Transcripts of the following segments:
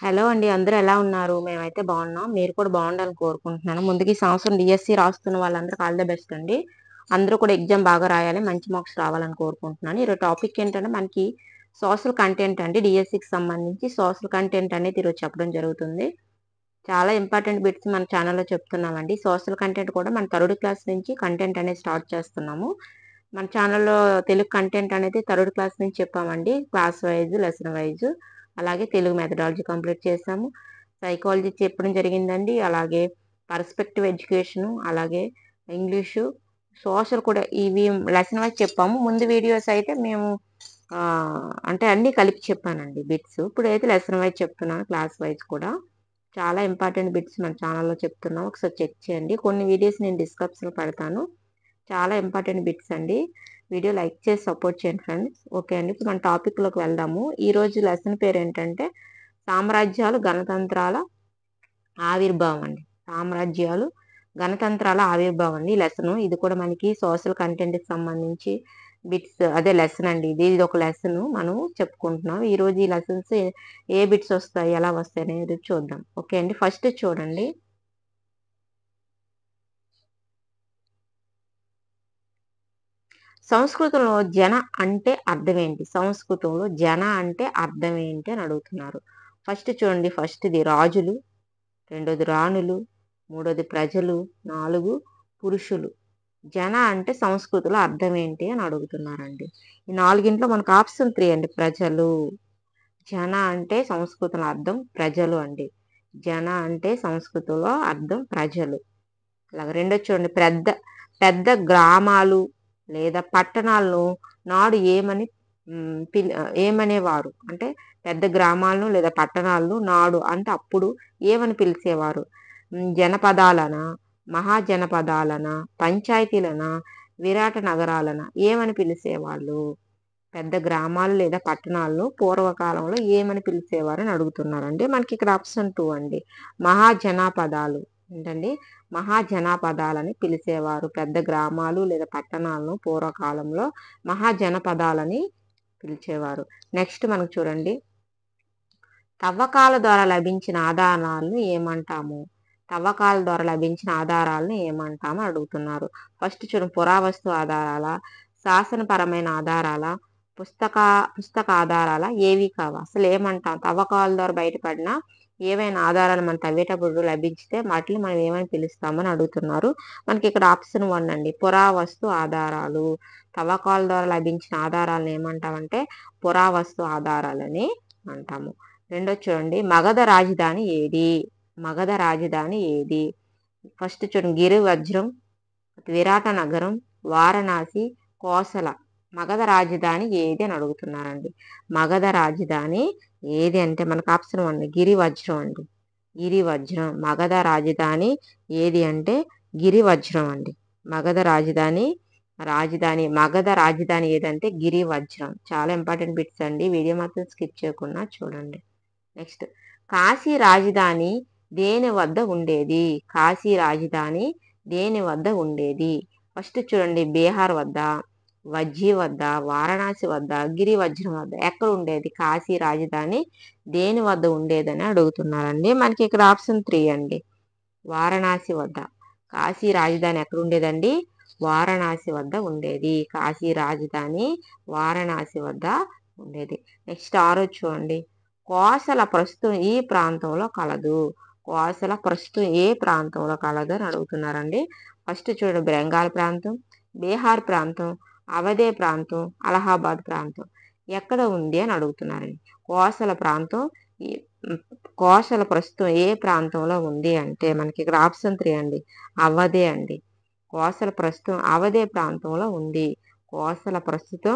Hello అండి. అందరూ ఎలా ఉన్నారు? మేమైతే బాగున్నాం. మీరు కూడా బాగుండాలని కోరుకుంటున్నాను. ముందుగా ఈ సంవత్సరం డీఎస్సీ రాస్తున్న వాళ్ళందరికి ఆల్ ద బెస్ట్ అండి. అందరూ కూడా ఎగ్జామ్ బాగా రాయాలి. మంచి మార్క్స్ రావాలని కోరుకుంటున్నాను. ఈరోజు టాపిక్ ఏంటంటే మనకి సోషల్ కంటెంట్ అండి. డీఎస్సీకి సంబంధించి సోషల్ కంటెంట్ అనేది ఈరోజు చెప్పడం జరుగుతుంది. చాలా ఇంపార్టెంట్ బిట్స్ మన ఛానల్‌లో చెప్తున్నామండి. సోషల్ కంటెంట్ కూడా మన థర్డ్ క్లాస్ నుంచి కంటెంట్ అనేది స్టార్ట్ చేస్తున్నాము. మన ఛానల్‌లో తెలుగు కంటెంట్ అనేది థర్డ్ క్లాస్ నుంచి చెప్పామండి. Class wise, lesson wise. అలాగే తెలుగు మెథడాలజీ కంప్లీట్ చేసాము. సైకాలజీ చెప్పడం జరిగిందండి. అలాగే పర్స్పెక్టివ్ ఎడ్యుకేషను, అలాగే ఇంగ్లీషు, సోషల్ కూడా ఇవి లెసన్ వైస్ చెప్పాము. ముందు వీడియోస్ అయితే మేము అంటే అన్నీ కలిపి చెప్పానండి బిట్స్. ఇప్పుడైతే లెసన్ వైస్ చెప్తున్నాను, క్లాస్ వైస్ కూడా. చాలా ఇంపార్టెంట్ బిట్స్ మన ఛానల్‌లో చెప్తున్నాం. ఒకసారి చెక్ చేయండి. కొన్ని వీడియోస్ నేను డిస్క్రిప్షన్‌లో పెడతాను. చాలా ఇంపార్టెంట్ బిట్స్ అండి. వీడియో లైక్ చేసి సపోర్ట్ చేయండి ఫ్రెండ్స్. ఓకే అండి. ఇప్పుడు మన టాపిక్‌లోకి వెళ్దాము. ఈరోజు లెసన్ పేరేంటంటే సామ్రాజ్యాలు, గణతంత్రాల ఆవిర్భావం అండి. సామ్రాజ్యాలు, గణతంత్రాల ఆవిర్భావం అండి లెసను. ఇది కూడా మనకి సోషల్ కంటెంట్‌కి సంబంధించి బిట్స్ అదే లెసన్ అండి. ఇది ఒక లెసను మనం చెప్పుకుంటున్నాం. ఈరోజు ఈ లెసన్స్ ఏ బిట్స్ వస్తాయి, ఎలా వస్తాయి అనేది చూద్దాం. ఓకే అండి. ఫస్ట్ చూడండి. సంస్కృతంలో జన అంటే అర్థం ఏంటి? సంస్కృతంలో జన అంటే అర్థం ఏంటి అని అడుగుతున్నారు. ఫస్ట్ చూడండి. ఫస్ట్‌ది రాజులు, రెండోది రాణులు, మూడోది ప్రజలు, 4 పురుషులు. జన అంటే సంస్కృతిలో అర్థం ఏంటి అని అడుగుతున్నారండి. ఈ 4గింట్లో మనకు ఆప్షన్ 3 అండి. ప్రజలు. జన అంటే సంస్కృతిలో అర్థం ప్రజలు అండి. జన అంటే సంస్కృతిలో అర్థం ప్రజలు. అలాగే రెండోది చూడండి. పెద్ద పెద్ద గ్రామాలు లేదా పట్టణాలను నాడు ఏమని ఏమనేవారు? అంటే పెద్ద గ్రామాలను లేదా పట్టణాలను నాడు అంటే అప్పుడు ఏమని పిలిచేవారు? జనపదాలనా? మహాజనపదాలనా? పంచాయతీలనా? విరాట నగరాలనా? ఏమని పిలిచేవాళ్ళు? పెద్ద గ్రామాలు లేదా పట్టణాలను పూర్వకాలంలో ఏమని పిలిచేవారని అడుగుతున్నారండి. మనకి ఇక్కడ ఆప్షన్ 2 అండి. మహాజనపదాలు. ఏంటండి? మహాజనపదాలని పిలిచేవారు. పెద్ద గ్రామాలు లేదా పట్టణాలను పూర్వకాలంలో మహాజనపదాలని పిలిచేవారు. నెక్స్ట్ మనకు చూడండి. తవ్వకాల ద్వారా లభించిన ఆధారాలను ఏమంటాము? తవ్వకాల ద్వారా లభించిన ఆధారాలను ఏమంటామని అడుగుతున్నారు. ఫస్ట్ చూడండి. పురావస్తు ఆధారాల, శాసనపరమైన ఆధారాల, పుస్తక ఆధారాల, ఏవి కావు? అసలు ఏమంటాం? తవ్వకాల ద్వారా బయటపడిన ఏవైనా ఆధారాలు మనం తవ్వేటప్పుడు లభించితే వాటిని మనం ఏమని పిలుస్తామని అడుగుతున్నారు. మనకి ఇక్కడ ఆప్షన్ 1 అండి. పురావస్తు ఆధారాలు. తవ్వకాల ద్వారా లభించిన ఆధారాలను ఏమంటామంటే పురావస్తు ఆధారాలని అంటాము. రెండోది చూడండి. మగధ రాజధాని ఏది? మగధ రాజధాని ఏది? ఫస్ట్ చూడండి. గిరివజ్రం, విరాట నగరం, వారణాసి, కోసల. మగధ రాజధాని ఏది అని అడుగుతున్నారండి. మగధ రాజధాని ఏది అంటే మనకు ఆప్షన్ 1 గిరివజ్రం అండి. గిరివజ్రం. మగధ రాజధాని ఏది అంటే గిరివజ్రం అండి. మగధ రాజధాని మగధ రాజధాని ఏదంటే గిరివజ్రం. చాలా ఇంపార్టెంట్ బిట్స్ అండి. వీడియో మాత్రం స్కిప్ చేయకుండా చూడండి. నెక్స్ట్. కాశీ రాజధాని దేని వద్ద ఉండేది? కాశీ రాజధాని దేని వద్ద ఉండేది? ఫస్ట్ చూడండి. బీహార్ వద్ద, వజ్జీ వద్ద, వారణాసి వద్ద, గిరివజ్రం వద్ద. ఎక్కడ ఉండేది? కాశీ రాజధాని దేని వద్ద ఉండేదని అడుగుతున్నారండి. మనకి ఇక్కడ ఆప్షన్ 3 అండి. వారణాసి వద్ద. కాశీ రాజధాని ఎక్కడ ఉండేదండి? వారణాసి వద్ద ఉండేది. కాశీ రాజధాని వారణాసి వద్ద ఉండేది. నెక్స్ట్ 6 చూడండి. కోసల ప్రస్తుతం ఈ ప్రాంతంలో కలదు. కోసల ప్రస్తుతం ఏ ప్రాంతంలో కలదు అని అడుగుతున్నారండి. ఫస్ట్ చూడండి. బెంగాల్ ప్రాంతం, బీహార్ ప్రాంతం, అవధే ప్రాంతం, అలహాబాద్ ప్రాంతం. ఎక్కడ ఉంది అని అడుగుతున్నారండి. కోసల ప్రాంతం కోసల ప్రస్తుతం ఏ ప్రాంతంలో ఉంది అంటే మనకి ఇక్కడ ఆప్షన్ 3 అండి. అవధే అండి. కోసల ప్రస్తుతం అవధే ప్రాంతంలో ఉంది. కోసల ప్రస్తుతం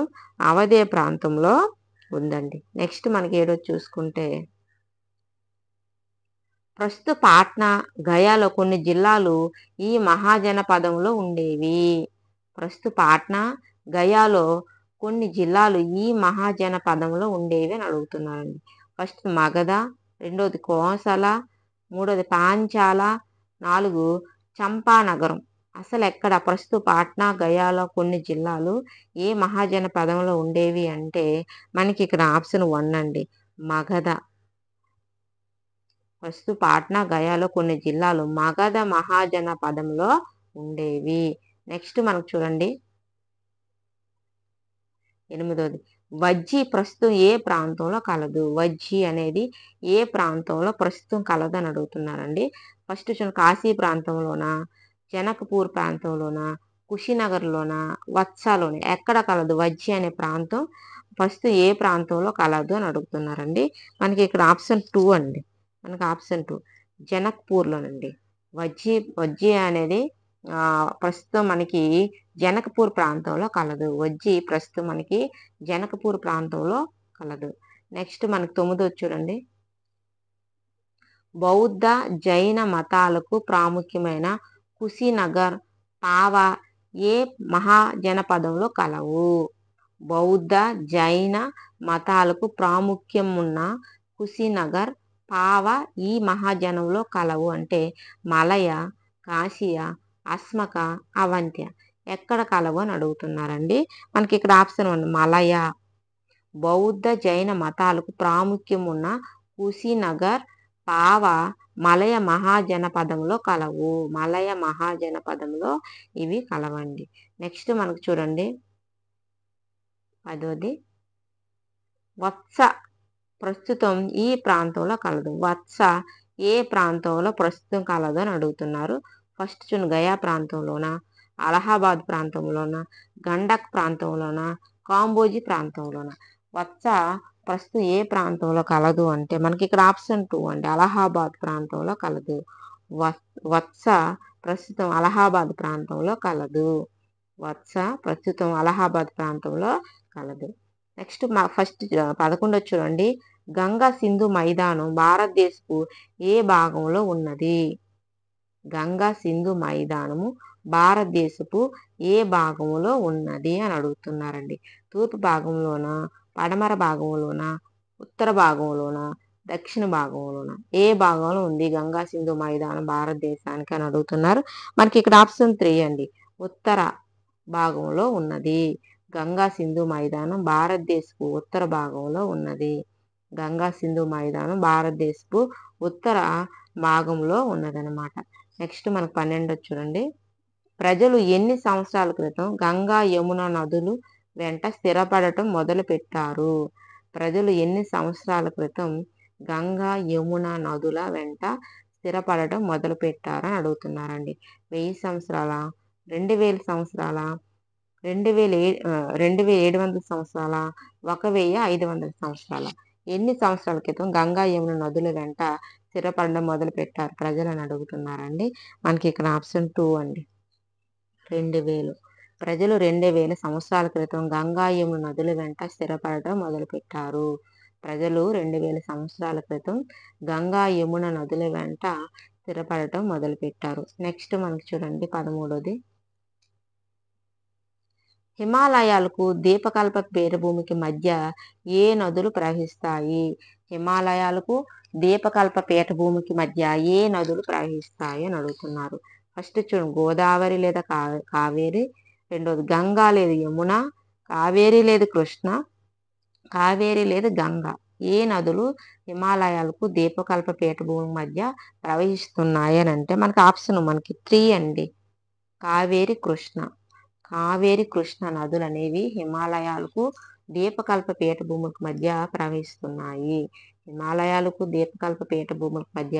అవధే ప్రాంతంలో ఉందండి. నెక్స్ట్ మనకి ఏడో చూసుకుంటే ప్రస్తుత పాట్నా, గయాలో కొన్ని జిల్లాలు ఈ మహాజనపదంలో ఉండేవి. ప్రస్తుత పాట్నా, గయాలో కొన్ని జిల్లాలు ఈ మహాజనపదంలో ఉండేవి అని అడుగుతున్నారండి. ఫస్ట్ మగధ, రెండోది కోసల, మూడోది పాంచాల, 4 చంపానగరం. అసలు ఎక్కడ? ప్రస్తుత పాట్నా, గయాలో కొన్ని జిల్లాలు ఏ మహాజనపదంలో ఉండేవి అంటే మనకి ఇక్కడ ఆప్షన్ 1 అండి. మగధ. ప్రస్తుతం పాట్నా గయాలో కొన్ని జిల్లాలు మగధ మహాజనపదంలో ఉండేవి. నెక్స్ట్ మనకు చూడండి 8వది వజ్జి ప్రస్తుతం ఏ ప్రాంతంలో కలదు? వజ్జి అనేది ఏ ప్రాంతంలో ప్రస్తుతం కలదని అడుగుతున్నారండి. ఫస్ట్ చూడండి కాశీ ప్రాంతంలోనా, జనకపూర్ ప్రాంతంలోనా, కుషినగర్లోనా, వత్సాలోనా ఎక్కడ కలదు? వజ్జి అనే ప్రాంతం ప్రస్తుతం ఏ ప్రాంతంలో కలదు అని అడుగుతున్నారండి. మనకి ఇక్కడ ఆప్షన్ 2 అండి. మనకి ఆప్షన్ 2 జనక్పూర్లోనండి. వజ్జి అనేది ప్రస్తుతం మనకి జనకపూర్ ప్రాంతంలో కలదు. వజ్జి ప్రస్తుతం మనకి జనకపూర్ ప్రాంతంలో కలదు. నెక్స్ట్ మనకి 9వది చూడండి. బౌద్ధ జైన మతాలకు ప్రాముఖ్యమైన కుశినగర్, పావా ఏ మహాజనపదంలో కలవు? బౌద్ధ జైన మతాలకు ప్రాముఖ్యం ఉన్న కుశినగర్, పావా ఈ మహాజనంలో కలవు అంటే మలయ, కాశీయ, అస్మక, అవంత్య ఎక్కడ కలవు అని అడుగుతున్నారండి. మనకి ఇక్కడ ఆప్షన్ 1 మలయ. బౌద్ధ జైన మతాలకు ప్రాముఖ్యం ఉన్న కుశినగర్, పావా మలయ మహాజనపదంలో కలవు. మలయ మహాజనపదంలో ఇవి కలవండి. నెక్స్ట్ మనకు చూడండి 10వది వత్స ప్రస్తుతం ఈ ప్రాంతంలో కలదు. వత్స ఏ ప్రాంతంలో ప్రస్తుతం కలదు అని అడుగుతున్నారు. ఫస్ట్ చూడండి గయా ప్రాంతంలోన, అలహాబాద్ ప్రాంతంలోన, గండక్ ప్రాంతంలోన, కాంబోజీ ప్రాంతంలోన. వత్స ప్రస్తుతం ఏ ప్రాంతంలో కలదు అంటే మనకి ఇక్కడ ఆప్షన్ 2 అండి. అలహాబాద్ ప్రాంతంలో కలదు. వత్స ప్రస్తుతం అలహాబాద్ ప్రాంతంలో కలదు. వత్స ప్రస్తుతం అలహాబాద్ ప్రాంతంలో కలదు. నెక్స్ట్ ఫస్ట్ 11 చూడండి. గంగా సింధు మైదానం భారతదేశపు ఏ భాగంలో ఉన్నది? గంగా సింధు మైదానము భారతదేశపు ఏ భాగంలో ఉన్నది అని అడుగుతున్నారండి. తూర్పు భాగంలోన, పడమర భాగంలోన, ఉత్తర భాగంలోన, దక్షిణ భాగంలోన ఏ భాగంలో ఉంది గంగా సింధు మైదానం భారతదేశానికి అని అడుగుతున్నారు. మనకి ఇక్కడ ఆప్షన్ 3 అండి. ఉత్తర భాగంలో ఉన్నది. గంగా సింధు మైదానం భారతదేశపు ఉత్తర భాగంలో ఉన్నది. గంగా సింధు మైదానం భారతదేశపు ఉత్తర భాగంలో ఉన్నదనమాట. నెక్స్ట్ మనకు 12 చూడండి. ప్రజలు ఎన్ని సంవత్సరాల క్రితం గంగా యమున నదులు వెంట స్థిరపడటం మొదలు పెట్టారు? ప్రజలు ఎన్ని సంవత్సరాల క్రితం గంగా యమున నదుల వెంట స్థిరపడటం మొదలు పెట్టారని అడుగుతున్నారండి. 1000 సంవత్సరాల, 2000 సంవత్సరాల, 2700 సంవత్సరాల, 1500 సంవత్సరాల. ఎన్ని సంవత్సరాల క్రితం గంగా యమున నదుల వెంట స్థిరపడడం మొదలు పెట్టారు ప్రజలు అని అడుగుతున్నారండి. మనకి ఇక్కడ ఆప్షన్ 2 అండి. 2000. ప్రజలు 2000 సంవత్సరాల క్రితం గంగా యమున నదుల వెంట స్థిరపడటం మొదలుపెట్టారు. ప్రజలు 2000 సంవత్సరాల క్రితం గంగా యమున నదుల వెంట స్థిరపడటం మొదలుపెట్టారు. నెక్స్ట్ మనకి చూడండి 13వది. హిమాలయాలకు దీపకల్ప పీఠభూమికి మధ్య ఏ నదులు ప్రవహిస్తాయి? హిమాలయాలకు దీపకల్ప పీఠభూమికి మధ్య ఏ నదులు ప్రవహిస్తాయి అని అడుగుతున్నారు. ఫస్ట్ చూడండి గోదావరి లేదా కావేరి, రెండోది గంగా లేదు యమున, కావేరి లేదు కృష్ణ, కావేరి లేదు గంగ. ఏ నదులు హిమాలయాలకు దీపకల్ప పీఠభూమి మధ్య ప్రవహిస్తున్నాయి అని అంటే మనకి ఆప్షన్ మనకి 3 అండి. కావేరి కృష్ణ. కావేరి కృష్ణ నదులు అనేవి హిమాలయాలకు దీపకల్ప పీఠభూములకు మధ్య ప్రవహిస్తున్నాయి. హిమాలయాలకు దీపకల్ప పీఠభూములకు మధ్య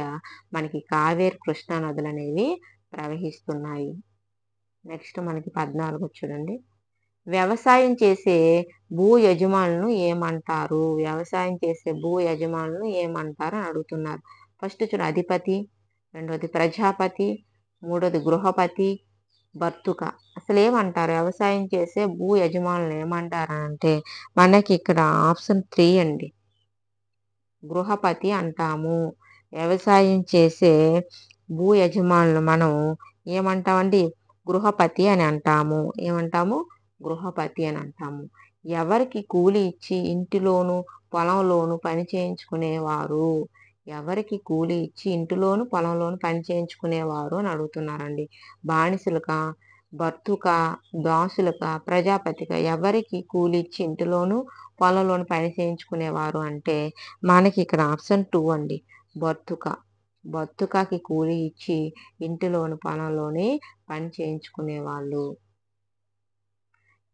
మనకి కావేరి కృష్ణ నదులు అనేవి ప్రవహిస్తున్నాయి. నెక్స్ట్ మనకి 14 చూడండి. వ్యవసాయం చేసే భూ యజమానులను ఏమంటారు? వ్యవసాయం చేసే భూ యజమానులను ఏమంటారు అని అడుగుతున్నారు. ఫస్ట్ చూడండి అధిపతి, రెండోది ప్రజాపతి, మూడోది గృహపతి, భర్తుక. అసలు ఏమంటారు? వ్యవసాయం చేసే భూ యజమానులు ఏమంటారు అంటే మనకి ఇక్కడ ఆప్షన్ 3 అండి. గృహపతి అంటాము. వ్యవసాయం చేసే భూ యజమానులు మనం ఏమంటామండి? గృహపతి అని అంటాము. ఏమంటాము? గృహపతి అని అంటాము. ఎవరికి కూలి ఇచ్చి ఇంటిలోను పొలంలోను పని చేయించుకునేవారు? ఎవరికి కూలి ఇచ్చి ఇంటిలోను పొలంలోను పని చేయించుకునేవారు అని అడుగుతున్నారండి. బానిసలుక, భర్తుక, దాసులక, ప్రజాపతిక ఎవరికి కూలి ఇచ్చి ఇంటిలోను పొలంలోను పని చేయించుకునేవారు అంటే మనకి ఇక్కడ ఆప్షన్ 2 అండి. భర్తుక. బతుకకి కూలి ఇచ్చి ఇంటిలోని పనుల్లోని పని చేయించుకునేవాళ్ళు.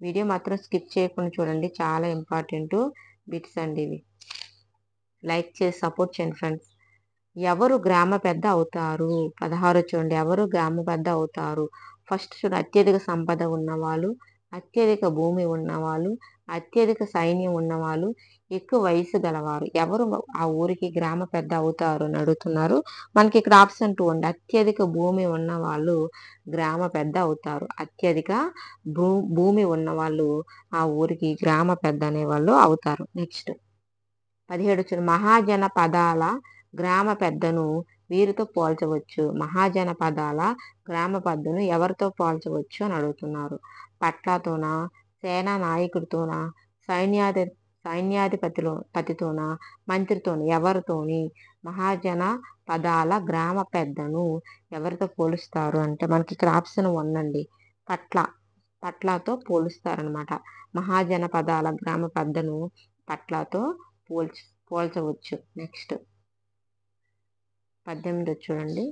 వీడియో మాత్రం స్కిప్ చేయకుండా చూడండి, చాలా ఇంపార్టెంట్ బిట్స్ అండి ఇవి. లైక్ చేసి సపోర్ట్ చేయండి ఫ్రెండ్స్. ఎవరు గ్రామ పెద్ద అవుతారు? 16 చూడండి, ఎవరు గ్రామ పెద్ద అవుతారు? ఫస్ట్ చూడండి, అత్యధిక సంపద ఉన్నవాళ్ళు, అత్యధిక భూమి ఉన్నవాళ్ళు, అత్యధిక సైన్యం ఉన్నవాళ్ళు, ఎక్కువ వయసు గలవారు. ఎవరు ఆ ఊరికి గ్రామ పెద్ద అవుతారు అని అడుగుతున్నారు. మనకి ఇక్కడ ఆప్షన్ 2 అండి, అత్యధిక భూమి ఉన్నవాళ్ళు గ్రామ పెద్ద అవుతారు. అత్యధిక భూమి ఉన్నవాళ్ళు ఆ ఊరికి గ్రామ పెద్ద అనేవాళ్ళు అవుతారు. నెక్స్ట్ 17 చూడండి, మహాజన పదాల గ్రామ పెద్దను వీరితో పోల్చవచ్చు. మహాజన పదాల గ్రామ పెద్దను ఎవరితో పోల్చవచ్చు అని అడుగుతున్నారు. పట్లతోనా, సేనా నాయకుడితోనా, సైన్యాధిపతితోనా, మంత్రితోనా, ఎవరితోని మహాజన పదాల గ్రామ పెద్దను ఎవరితో పోలుస్తారు అంటే మనకి ఇక్కడ ఆప్షన్ 1 అండి, పట్లతో పోలుస్తారనమాట. మహాజన పదాల గ్రామ పెద్దను పట్లతో పోల్చవచ్చు. నెక్స్ట్ 18 చూడండి,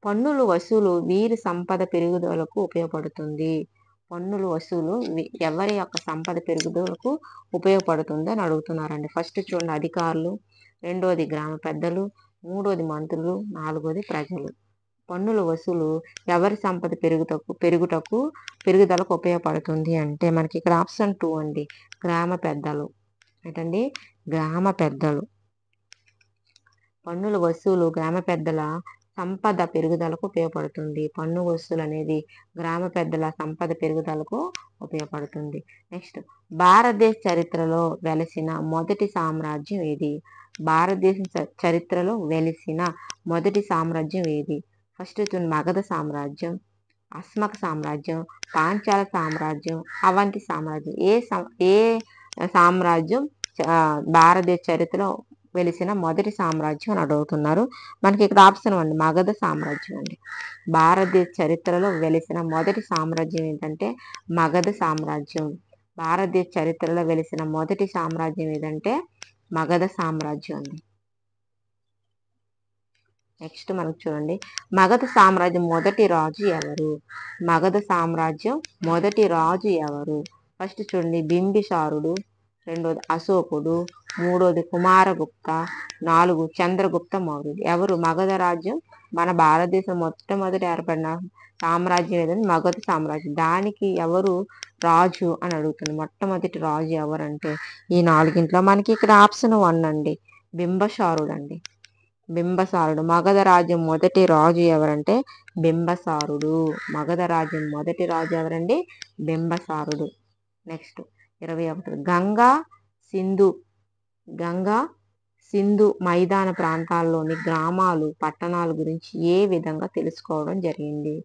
పన్నులు వసూలు వీరి సంపద పెరుగుదలకు ఉపయోగపడుతుంది. పన్నులు వసూలు ఎవరి యొక్క సంపద పెరుగుదలకు ఉపయోగపడుతుంది అని అడుగుతున్నారండి. ఫస్ట్ చూడండి, అధికారులు, రెండోది గ్రామ పెద్దలు, మూడోది మంత్రులు, నాలుగోది ప్రజలు. పన్నుల వసూలు ఎవరి సంపద పెరుగుదలకు ఉపయోగపడుతుంది అంటే మనకి ఇక్కడ ఆప్షన్ 2 అండి, గ్రామ పెద్దలు. ఏంటండి, గ్రామ పెద్దలు. పన్నుల వసూలు గ్రామ పెద్దల సంపద పెరుగుదలకు ఉపయోగపడుతుంది. పన్ను వసూలు అనేది గ్రామ పెద్దల సంపద పెరుగుదలకు ఉపయోగపడుతుంది. నెక్స్ట్, భారతదేశ చరిత్రలో వెలసిన మొదటి సామ్రాజ్యం ఏది? భారతదేశం చరిత్రలో వెలిసిన మొదటి సామ్రాజ్యం ఏది? ఫస్ట్ మగధ సామ్రాజ్యం, అస్మక సామ్రాజ్యం, పాంచాల సామ్రాజ్యం, అవంతి సామ్రాజ్యం. ఏ సామ్రాజ్యం భారతదేశ చరిత్రలో వెలిసిన మొదటి సామ్రాజ్యం అని అడుగుతున్నారు. మనకి ఇక్కడ ఆప్షన్ 1 మగధ సామ్రాజ్యం అండి. భారతదేశ చరిత్రలో వెలిసిన మొదటి సామ్రాజ్యం ఏంటంటే మగధ సామ్రాజ్యం. భారతదేశ చరిత్రలో వెలిసిన మొదటి సామ్రాజ్యం ఏదంటే మగధ సామ్రాజ్యం అండి. నెక్స్ట్ మనకు చూడండి, మగధ సామ్రాజ్యం మొదటి రాజు ఎవరు? మగధ సామ్రాజ్యం మొదటి రాజు ఎవరు? ఫస్ట్ చూడండి, బింబిసారుడు, రెండోది అశోకుడు, మూడోది కుమారగుప్త, 4 చంద్రగుప్త మౌర్యుడు. ఎవరు? మగధ రాజ్యం మన భారతదేశం మొట్టమొదటి ఏర్పడిన సామ్రాజ్యం ఏదంటే మగధ సామ్రాజ్యం. దానికి ఎవరు రాజు అని అడుగుతుంది. మొట్టమొదటి రాజు ఎవరంటే ఈ 4 మనకి ఇక్కడ ఆప్షన్ 1 అండి, బింబసారుడు అండి. బింబసారుడు. మగధ రాజ్యం మొదటి రాజు ఎవరంటే బింబసారుడు. మగధ రాజ్యం మొదటి రాజు ఎవరండి? బింబసారుడు. నెక్స్ట్ 21 గంగా సింధు మైదాన ప్రాంతాల్లోని గ్రామాలు పట్టణాల గురించి ఏ విధంగా తెలుసుకోవడం జరిగింది?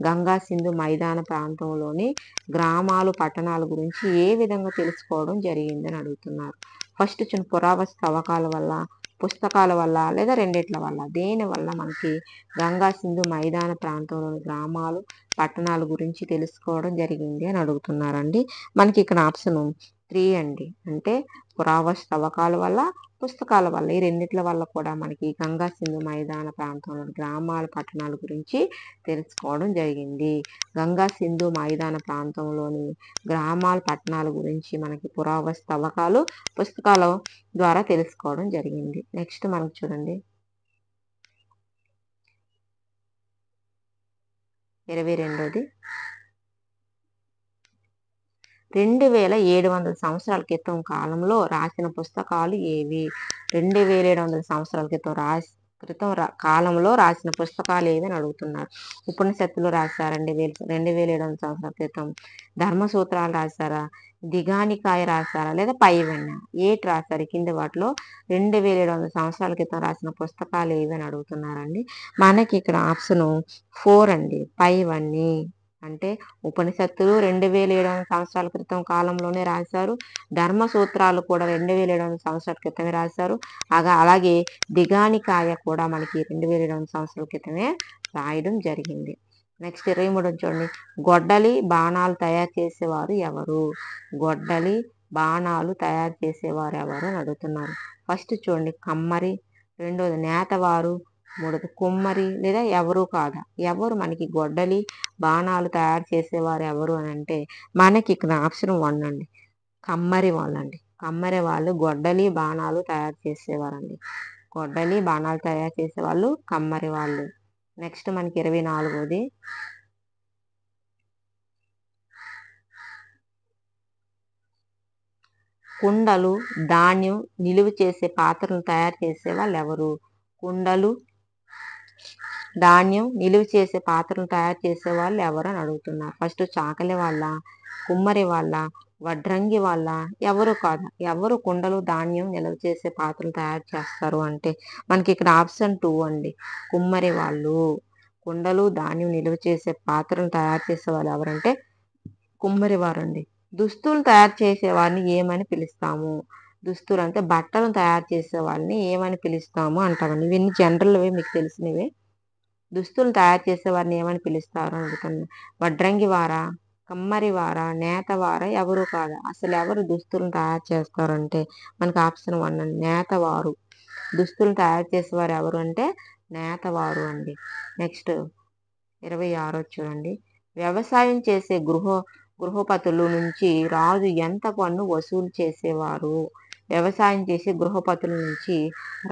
గంగా సింధు మైదాన ప్రాంతంలోని గ్రామాలు పట్టణాల గురించి ఏ విధంగా తెలుసుకోవడం జరిగింది అని అడుగుతున్నారు. ఫస్ట్ పురావస్తు తవ్వకాల వల్ల, పుస్తకాల వల్ల, లేదా రెండిట్ల వల్ల. దేని వల్ల మనకి గంగా సింధు మైదాన ప్రాంతంలోని గ్రామాలు పట్టణాల గురించి తెలుసుకోవడం జరిగింది అని అడుగుతున్నారండి. మనకి ఇక్కడ ఆప్షన్ 3 అండి, అంటే పురావస్తు తవ్వకాల వల్ల, పుస్తకాల వల్ల. ఈ రెండిట్ల వల్ల కూడా మనకి గంగా సింధు మైదాన ప్రాంతంలోని గ్రామాల పట్టణాల గురించి తెలుసుకోవడం జరిగింది. గంగా సింధు మైదాన ప్రాంతంలోని గ్రామాల పట్టణాల గురించి మనకి పురావస్తు తవ్వకాలు, పుస్తకాల ద్వారా తెలుసుకోవడం జరిగింది. నెక్స్ట్ మనకు చూడండి, 22ది 2700 సంవత్సరాల క్రితం కాలంలో రాసిన పుస్తకాలు ఏవి? 2700 సంవత్సరాల కాలంలో రాసిన పుస్తకాలు ఏవి అని అడుగుతున్నారు. ఉపనిషత్తులు రాశారండి 2700 సంవత్సరాల క్రితం. ధర్మసూత్రాలు రాశారా, దిగానికాయ రాశారా, లేదా పైవన్య? ఏటి రాశారు? కింద వాటిలో 2700 సంవత్సరాల క్రితం రాసిన పుస్తకాలు ఏవి అని అడుగుతున్నారండి. మనకి ఇక్కడ ఆప్షన్ 4 అండి, పైవన్నీ. అంటే ఉపనిషత్తులు 2700 సంవత్సరాల క్రితం కాలంలోనే రాశారు. ధర్మసూత్రాలు కూడా 2700 సంవత్సరాల క్రితమే రాశారు. అలాగే దిగానికాయ కూడా మనకి 2700 సంవత్సరాల క్రితమే రాయడం జరిగింది. నెక్స్ట్ 23 చూడండి, గొడ్డలి బాణాలు తయారు చేసేవారు ఎవరు? గొడ్డలి బాణాలు తయారు చేసేవారు ఎవరు అని అడుగుతున్నారు. ఫస్ట్ చూడండి, కమ్మరి, రెండోది నేతవారు, మూడోది కుమ్మరి లేదా ఎవరు కాదా. ఎవరు మనకి గొడ్డలి బాణాలు తయారు చేసేవారు ఎవరు అని అంటే మనకి ఇక్కడ ఆప్షన్ 1 అండి, కమ్మరి వాళ్ళండి. కమ్మరి వాళ్ళు గొడ్డలి బాణాలు తయారు చేసేవారండి. గొడ్డలి బాణాలు తయారు చేసేవాళ్ళు కమ్మరి వాళ్ళు. నెక్స్ట్ మనకి 24ది కుండలు ధాన్యం నిలువ చేసే పాత్రలు తయారు చేసే వాళ్ళు ఎవరు. కుండలు ధాన్యం నిలువ చేసే పాత్రలు తయారు చేసే వాళ్ళు ఎవరు అని అడుగుతున్నారు. ఫస్ట్ చాకలి వాళ్ళ, కుమ్మరి వాళ్ళ, వడ్రంగి వాళ్ళ, ఎవరు కాదు. ఎవరు కుండలు ధాన్యం నిల్వ చేసే పాత్రలు తయారు చేస్తారు అంటే మనకి ఇక్కడ ఆప్షన్ 2 అండి, కుమ్మరి వాళ్ళు. కుండలు ధాన్యం నిల్వ చేసే పాత్రలు తయారు చేసే వాళ్ళు ఎవరంటే కుమ్మరి వారండి. దుస్తులు తయారు చేసే వారిని ఏమని పిలుస్తాము. దుస్తులు అంటే బట్టలను తయారు చేసే వాళ్ళని ఏమని పిలుస్తాము అంటామండి. ఇవన్నీ జనరల్వే, మీకు తెలిసినవే. దుస్తులు తయారు చేసే వారిని ఏమని పిలుస్తారు అని అడుగుతుంది. వడ్రంగి వారా, కమ్మరి వారా, నేత వారా, ఎవరు కాదా. అసలు ఎవరు దుస్తులను తయారు చేస్తారంటే మనకి ఆప్షన్ 1 అండి, నేతవారు. దుస్తులు తయారు చేసేవారు ఎవరు అంటే నేతవారు అండి. నెక్స్ట్ 26 చూడండి. వ్యవసాయం చేసే గృహపతుల నుంచి రాజు ఎంత పన్ను వసూలు చేసేవారు. వ్యవసాయం చేసే గృహపతుల నుంచి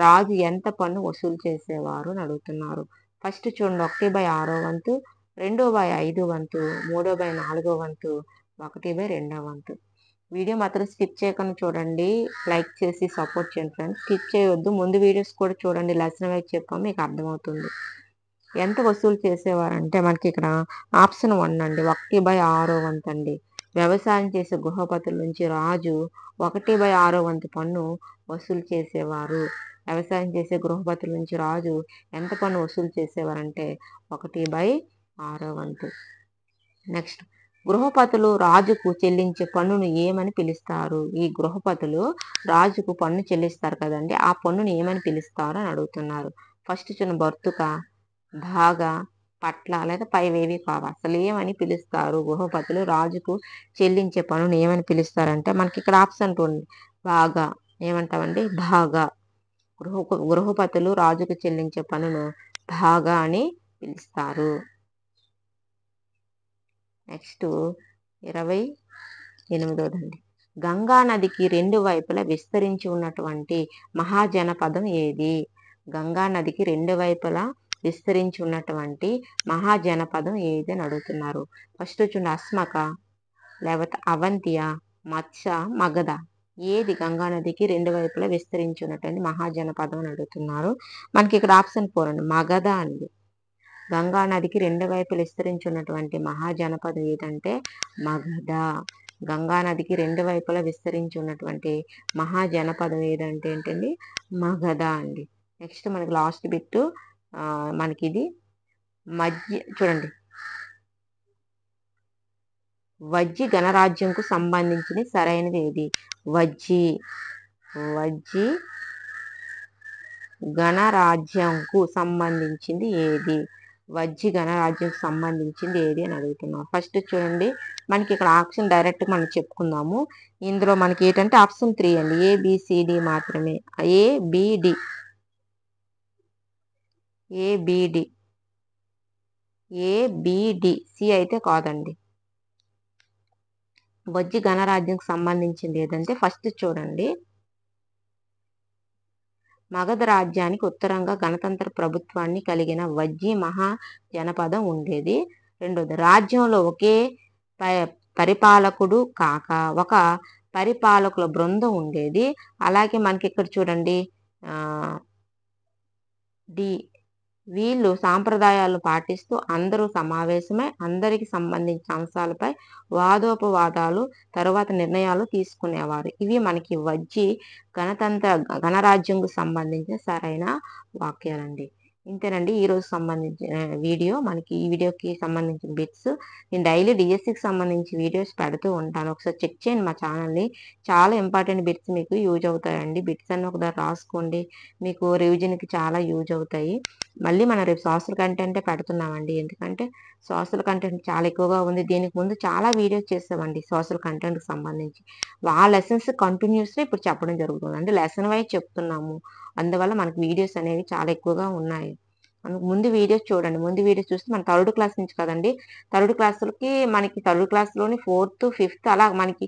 రాజు ఎంత పన్ను వసూలు చేసేవారు అని అడుగుతున్నారు. ఫస్ట్ చూడండి, 1/6 వంతు, 2/5 వంతు, 3/4 వంతు, 1/2 వంతు. వీడియో మాత్రం స్కిప్ చేయకుండా చూడండి, లైక్ చేసి సపోర్ట్ చేయండి ఫ్రెండ్స్. స్కిప్ చేయవద్దు, ముందు వీడియోస్ కూడా చూడండి, లెసన్ వైజ్ చెప్పాము, మీకు అర్థమవుతుంది. ఎంత వసూలు చేసేవారంటే మనకి ఇక్కడ ఆప్షన్ 1 అండి, 1/6 వంతు అండి. వ్యవసాయం చేసే గృహపతుల నుంచి రాజు 1/6 వంతు పన్ను వసూలు చేసేవారు. వ్యవసాయం చేసే గృహపతుల నుంచి రాజు ఎంత పన్ను వసూలు చేసేవారంటే 1/6 వంతు. నెక్స్ట్, గృహపతులు రాజుకు చెల్లించే పన్నును ఏమని పిలుస్తారు. ఈ గృహపతులు రాజుకు పన్ను చెల్లిస్తారు కదండి, ఆ పన్నును ఏమని పిలుస్తారు అని అడుగుతున్నారు. ఫస్ట్ చిన్న బర్తుక, భాగా, పట్ల లేదా పైవేవి కావా. అసలు ఏమని పిలుస్తారు. గృహపతులు రాజుకు చెల్లించే పన్నును ఏమని పిలుస్తారంటే మనకి ఇక్కడ ఆప్షన్ 2 ఉంది, భాగా. ఏమంటామండి, భాగా. గృహపతులు రాజుకు చెల్లించే పన్నును భాగా అని పిలుస్తారు. నెక్స్ట్ 28దండి. గంగా నదికి 2 వైపులా విస్తరించి ఉన్నటువంటి మహాజనపదం ఏది. గంగా నదికి 2 వైపులా విస్తరించి ఉన్నటువంటి మహాజనపదం ఏది అని అడుగుతున్నారు. ఫస్ట్ చూడండి, అస్మక, లేకపోతే అవంతియ, మత్స్య, మగధ. ఏది గంగా నదికి 2 వైపులా విస్తరించి ఉన్నటువంటి మహాజనపదం అని అడుగుతున్నారు. మనకి ఇక్కడ ఆప్షన్ 4 అండి, మగధ అండి. గంగా నదికి 2 వైపులు విస్తరించి ఉన్నటువంటి మహాజనపదం ఏదంటే మగధ. గంగా నదికి 2 వైపులా విస్తరించి ఉన్నటువంటి మహాజనపదం ఏదంటే ఏంటండి, మగధ అండి. నెక్స్ట్ మనకి లాస్ట్ బిట్, మనకి ఇది చూడండి, వజ్జి గణరాజ్యంకు సంబంధించిన సరైనది ఏది. వజ్జి గణరాజ్యంకు సంబంధించింది ఏది. వజ్జి గణరాజ్యంకు సంబంధించింది ఏది అని అడుగుతున్నాం. ఫస్ట్ చూడండి, మనకి ఇక్కడ ఆప్షన్ డైరెక్ట్ మనం చెప్పుకుందాము. ఇందులో మనకి ఏంటంటే ఆప్షన్ 3 అండి, ABCD మాత్రమే. ABD సి అయితే కాదండి. వజ్జి గణరాజ్యంకు సంబంధించింది ఏదంటే ఫస్ట్ చూడండి, మగధ రాజ్యానికి ఉత్తరంగా గణతంత్ర ప్రభుత్వాన్ని కలిగిన వజ్జి మహాజనపదం ఉండేది. రెండోది, రాజ్యంలో ఒకే పరిపాలకుడు కాక ఒక పరిపాలకుల బృందం ఉండేది. అలాగే మనకి ఇక్కడ చూడండి, డి, వీళ్ళు సాంప్రదాయాలను పాటిస్తూ అందరూ సమావేశమై అందరికి సంబంధించిన అంశాలపై వాదోపవాదాలు, తరువాత నిర్ణయాలు తీసుకునేవారు. ఇవి మనకి వజ్జి గణరాజ్యంకు సంబంధించిన సరైన వాక్యాలండి. ఇంతేనండి ఈరోజు సంబంధించిన వీడియో. మనకి ఈ వీడియోకి సంబంధించిన బిట్స్ నేను డైలీ డిఎస్సికి సంబంధించి వీడియోస్ పెడుతూ ఉంటాను, ఒకసారి చెక్ చేయండి మా ఛానల్ని. చాలా ఇంపార్టెంట్ బిట్స్ మీకు యూజ్ అవుతాయండి. బిట్స్ అన్ని ఒకసారి రాసుకోండి, మీకు రివిజన్కి చాలా యూజ్ అవుతాయి. మళ్ళీ మనం రేపు సోషల్ కంటెంటే పెడుతున్నామండి, ఎందుకంటే సోషల్ కంటెంట్ చాలా ఎక్కువగా ఉంది. దీనికి ముందు చాలా వీడియోస్ చేసామండి సోషల్ కంటెంట్కి సంబంధించి. ఆ లెసన్స్ కంటిన్యూస్గా ఇప్పుడు చెప్పడం జరుగుతుంది, అంటే లెసన్ వైజ్ చెప్తున్నాము. అందువల్ల మనకి వీడియోస్ అనేవి చాలా ఎక్కువగా ఉన్నాయి. అందుకు ముందు వీడియోస్ చూడండి. ముందు వీడియోస్ చూస్తే మన థర్డ్ క్లాస్ నుంచి కదండీ. థర్డ్ క్లాస్‌లకి మనకి థర్డ్ క్లాస్‌లోని ఫోర్త్, ఫిఫ్త్ అలా మనకి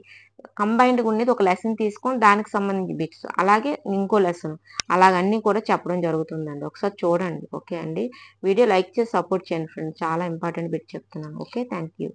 కంబైన్డ్‌గా ఉండేది ఒక లెసన్ తీసుకొని దానికి సంబంధించి బిట్స్. అలాగే ఇంకో లెసన్. అలాగ అన్నీ కూడా చెప్పడం జరుగుతుందండి. ఒకసారి చూడండి. ఓకే అండి. వీడియో లైక్ చేసి సపోర్ట్ చేయండి ఫ్రెండ్స్. చాలా ఇంపార్టెంట్ బిట్ చెప్తున్నాను. ఓకే. Thank you.